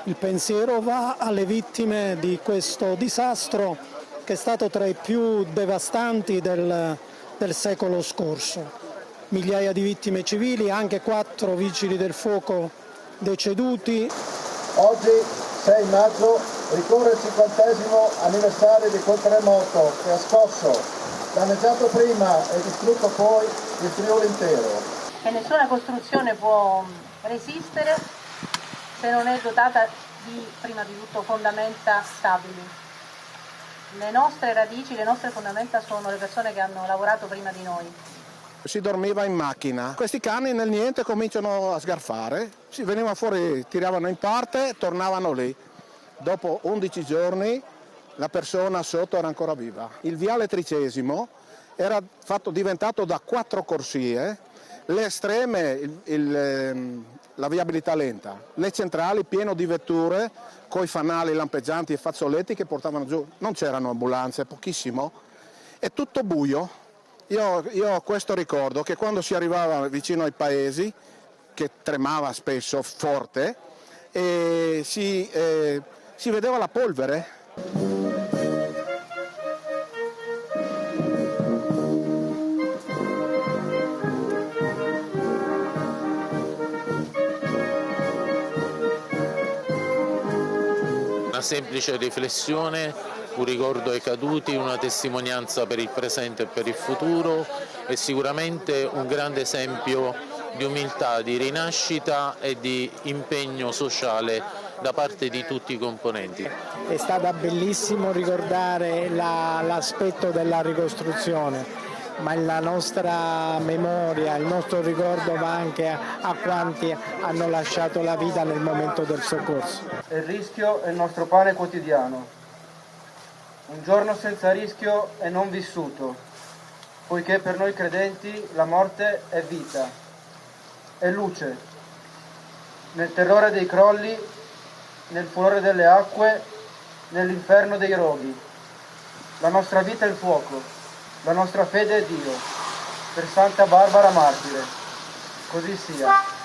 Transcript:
Il pensiero va alle vittime di questo disastro che è stato tra i più devastanti del secolo scorso. Migliaia di vittime civili, anche 4 vigili del fuoco deceduti. Oggi, 6 maggio, ricorre il 50° anniversario di quel terremoto che ha scosso, danneggiato prima e distrutto poi il Friuli intero. E nessuna costruzione può resistere se non è dotata di, prima di tutto, fondamenta stabili. Le nostre radici, le nostre fondamenta sono le persone che hanno lavorato prima di noi. Si dormiva in macchina, questi cani nel niente cominciano a sgarfare, si venivano fuori, tiravano in parte, tornavano lì. Dopo 11 giorni la persona sotto era ancora viva. Il viale Tricesimo era diventato da 4 corsie, le estreme la viabilità lenta, le centrali pieno di vetture coi fanali lampeggianti e fazzoletti che portavano giù, non c'erano ambulanze, pochissimo, è tutto buio. Io ho questo ricordo che quando si arrivava vicino ai paesi, che tremava spesso forte, e si vedeva la polvere. Una semplice riflessione, un ricordo ai caduti, una testimonianza per il presente e per il futuro e sicuramente un grande esempio di umiltà, di rinascita e di impegno sociale da parte di tutti i componenti. È stato bellissimo ricordare l'aspetto della ricostruzione, ma la nostra memoria, il nostro ricordo va anche a quanti hanno lasciato la vita nel momento del soccorso. Il rischio è il nostro pane quotidiano. Un giorno senza rischio è non vissuto, poiché per noi credenti la morte è vita, è luce. Nel terrore dei crolli, nel furore delle acque, nell'inferno dei roghi. La nostra vita è il fuoco, la nostra fede è Dio. Per Santa Barbara Martire. Così sia.